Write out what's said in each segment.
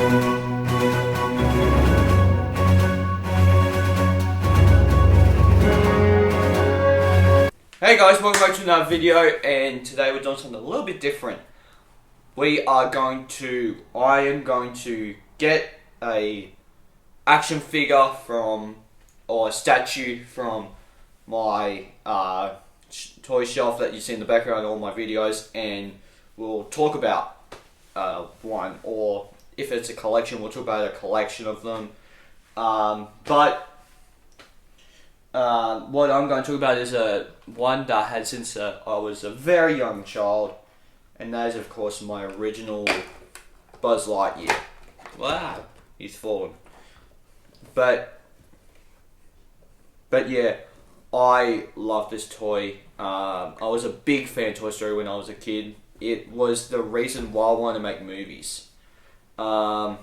Hey guys, welcome back to another video, and today we're doing something a little bit different. I am going to get a action figure or a statue from my toy shelf that you see in the background of all my videos, and we'll talk about one, or if it's a collection, we'll talk about a collection of them. What I'm going to talk about is one that I had since I was a very young child, and that is, of course, my original Buzz Lightyear. Wow, he's fallen. But yeah, I love this toy. I was a big fan of Toy Story when I was a kid. It was the reason why I wanted to make movies. And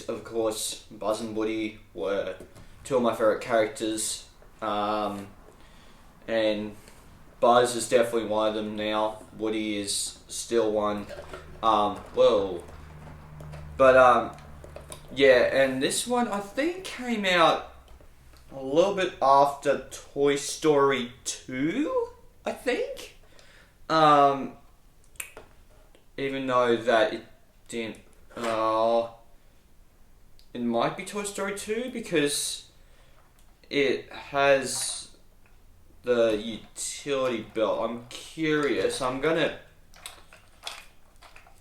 of course, Buzz and Woody were two of my favourite characters, and Buzz is definitely one of them now. Woody is still one. Yeah, and this one I think came out a little bit after Toy Story 2, I think. Even though that it didn't, it might be Toy Story 2 because it has the utility belt. I'm curious. I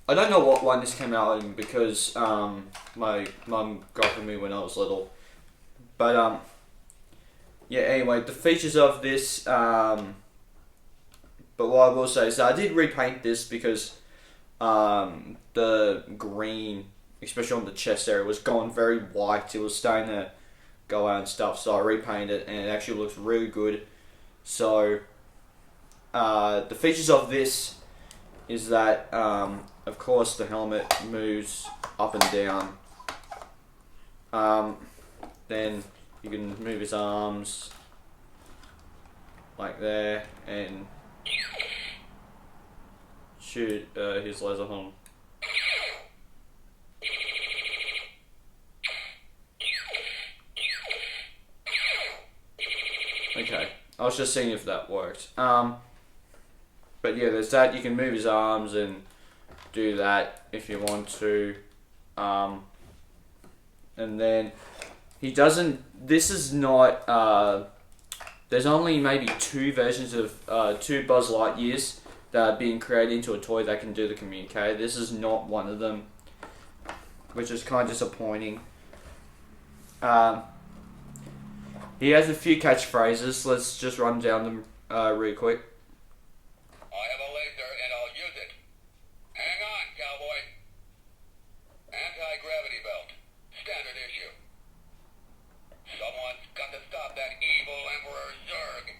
don't know what one this came out in because my mum got it for me when I was little. But yeah, anyway, the features of this, but what I will say is that I did repaint this because the green, especially on the chest area, was going very white. It was starting to go out and stuff, so I repainted it, and it actually looks really good. So the features of this is that of course the helmet moves up and down. Then you can move his arms like there and shoot his laser home. Okay, I was just seeing if that worked. But yeah, there's that. You can move his arms and do that if you want to. And then he doesn't. This is not. There's only maybe two versions of two Buzz Lightyears that are being created into a toy that can do the communique. This is not one of them, which is kind of disappointing. He has a few catchphrases. Let's just run down them real quick. I have a laser and I'll use it. Hang on, cowboy. Anti-gravity belt. Standard issue. Someone's got to stop that evil Emperor Zurg.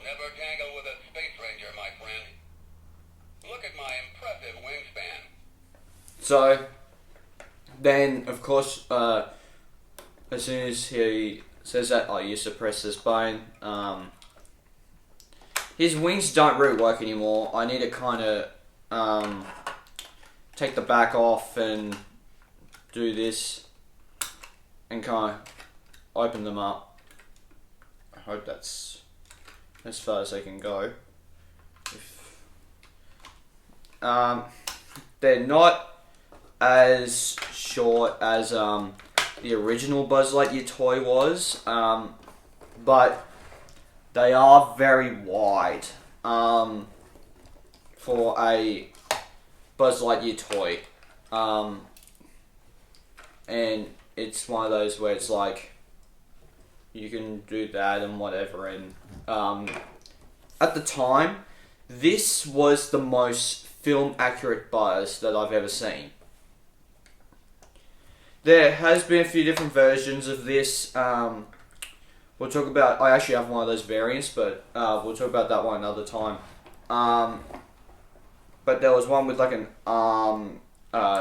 Never tangle with a space ranger, my friend. Look at my impressive wingspan. So, then, of course, as soon as he says that, I used to press this button. His wings don't really work anymore. I need to kind of take the back off and do this and kind of open them up. I hope that's as far as they can go. They're not as short as the original Buzz Lightyear toy was, but they are very wide for a Buzz Lightyear toy, and it's one of those where it's like you can do that and whatever. And at the time, this was the most film accurate Buzz that I've ever seen. There has been a few different versions of this. We'll talk about. I actually have one of those variants, but we'll talk about that one another time. But there was one with like an arm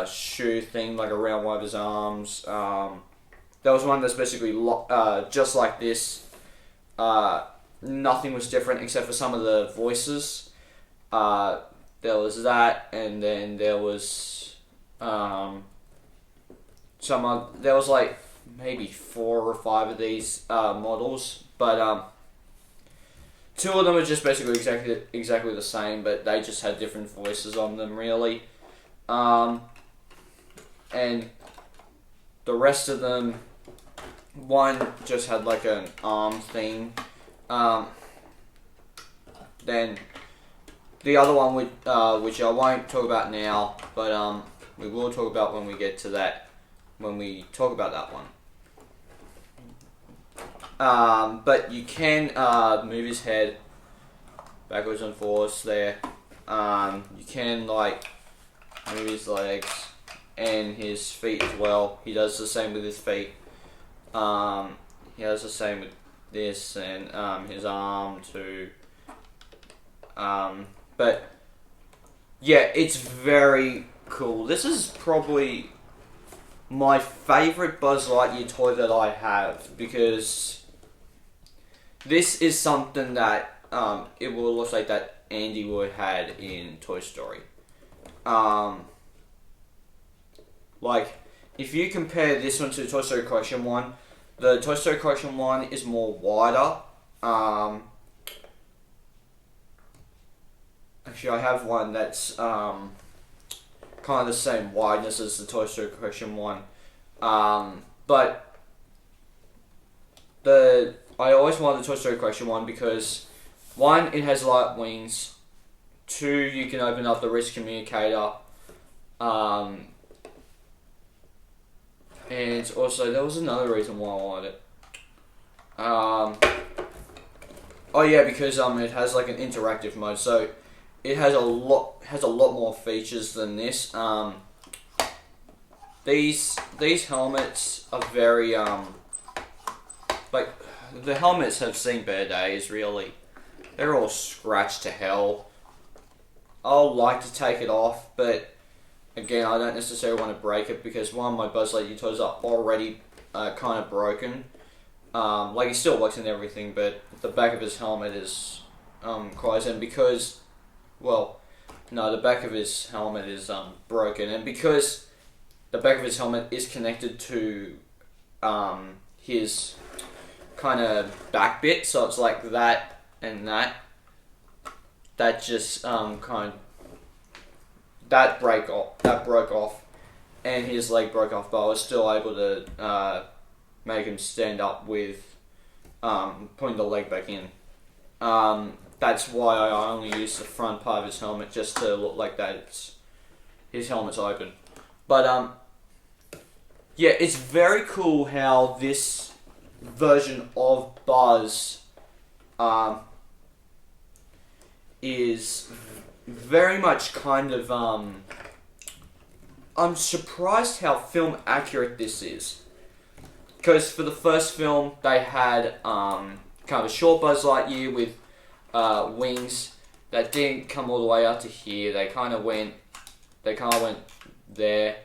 shoe thing, like around one of his arms. There was one that's basically just like this. Nothing was different except for some of the voices. There was that, and then there was there was like maybe 4 or 5 of these models, but two of them are just basically exactly the same, but they just had different voices on them, really. And the rest of them, one just had like an arm thing. Then the other one, which I won't talk about now, but we will talk about when we get to that, when we talk about that one. But you can move his head backwards and forwards there. You can like move his legs and his feet as well. He does the same with his feet. He does the same with this and his arm too. But yeah, it's very cool. This is probably my favourite Buzz Lightyear toy that I have, because this is something that it will look like that Andy would had in Toy Story. Like, if you compare this one to the Toy Story Collection one, the Toy Story Collection one is more wider. Actually, I have one that's kind of the same wideness as the Toy Story Collection one. But I always wanted the Toy Story Collection one because, one, it has light wings. Two, you can open up the wrist communicator. And also, there was another reason why I wanted it. Oh yeah, because it has like an interactive mode, so it has a lot more features than this. These helmets are very like, the helmets have seen better days, really. They're all scratched to hell. I'll like to take it off, but again, I don't necessarily want to break it because, one, my Buzz Lightyear toys are already kind of broken. Like, he still works and everything, but the back of his helmet is closed, and because, well, no, the back of his helmet is broken, and because the back of his helmet is connected to his kind of back bit, so it's like that and that. That just that broke off, and his leg broke off, but I was still able to make him stand up with putting the leg back in. That's why I only use the front part of his helmet, just to look like that his helmet's open. But yeah, it's very cool how this version of Buzz is very much kind of I'm surprised how film accurate this is, because for the first film they had kind of a short Buzz Lightyear with wings that didn't come all the way up to here. They kind of went there.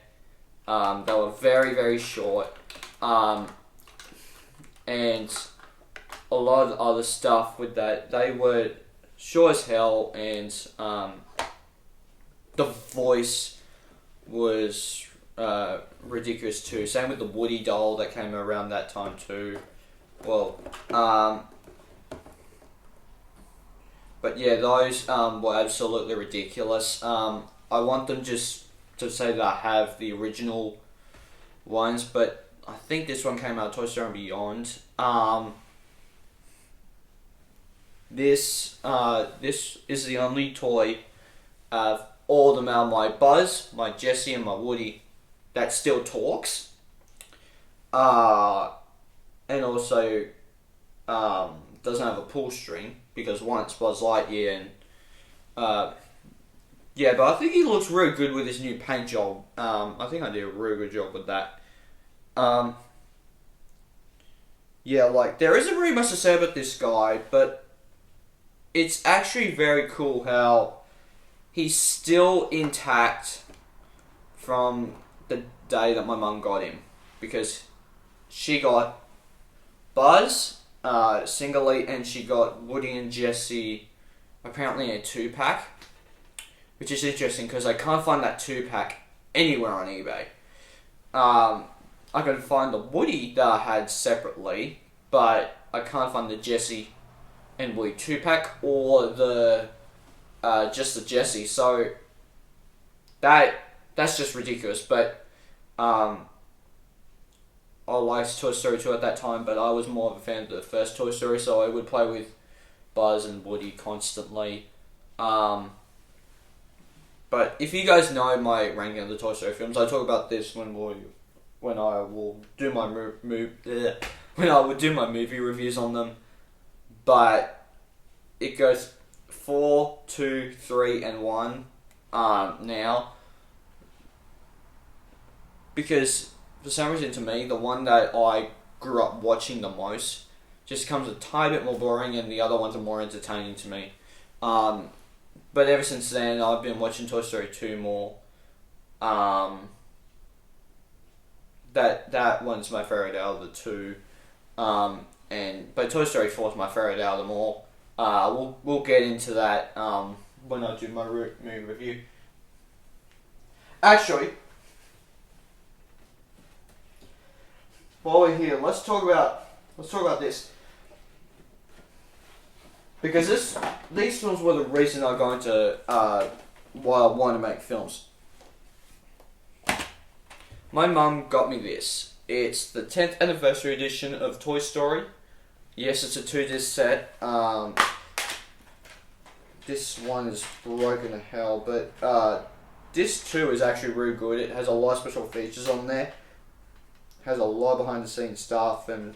They were very, very short, and a lot of other stuff with that, they were short as hell, and the voice was ridiculous too. Same with the Woody doll that came around that time too. Well, but yeah, those were absolutely ridiculous. I want them just to say that I have the original ones, but I think this one came out of Toy Story and Beyond. This is the only toy of all of them out of my Buzz, my Jessie, and my Woody that still talks. And also doesn't have a pull string, because once Buzz Lightyear, and yeah, but I think he looks really good with his new paint job. I think I did a really good job with that. Yeah, like, there isn't really much to say about this guy, but it's actually very cool how he's still intact from the day that my mum got him, because she got Buzz singly, and she got Woody and Jessie apparently in a 2-pack, which is interesting because I can't find that 2-pack anywhere on eBay. I can find the Woody that I had separately, but I can't find the Jesse and Woody 2-pack or the just the Jesse. So that's just ridiculous. But I liked Toy Story 2 at that time, but I was more of a fan of the first Toy Story, so I would play with Buzz and Woody constantly. But if you guys know my ranking of the Toy Story films, I talk about this when I will do my movie reviews on them. But it goes 4, 2, 3, and 1 now, because for some reason to me, the one that I grew up watching the most just comes a tiny bit more boring, and the other ones are more entertaining to me. But ever since then, I've been watching Toy Story 2 more. That one's my favourite out of the two. But Toy Story 4 is my favourite out of them all. We'll get into that when I do my movie review. Actually, while we're here, let's talk about this, because these films were the reason I got into why I wanted to make films. My mum got me this. It's the 10th anniversary edition of Toy Story. Yes, it's a 2-disc set. This one is broken to hell, but disc 2 is actually really good. It has a lot of special features on there. Has a lot of behind the scenes stuff, and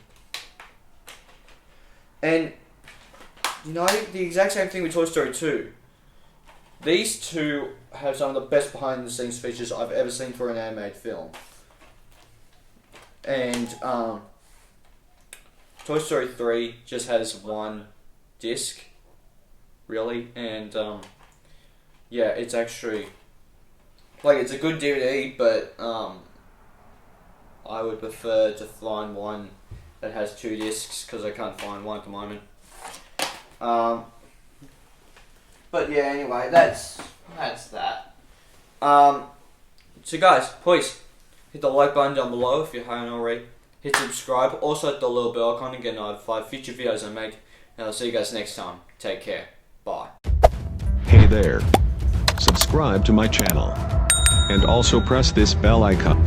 you know, the exact same thing with Toy Story 2. These two have some of the best behind the scenes features I've ever seen for an animated film. And Toy Story 3 just has one disc, really, and yeah, it's actually it's a good DVD, but I would prefer to find one that has 2 discs, because I can't find one at the moment. But yeah, anyway, that's that. So guys, please hit the like button down below if you haven't already. Hit subscribe. Also hit the little bell icon to get notified future videos I make. And I'll see you guys next time. Take care. Bye. Hey there. Subscribe to my channel. And also press this bell icon.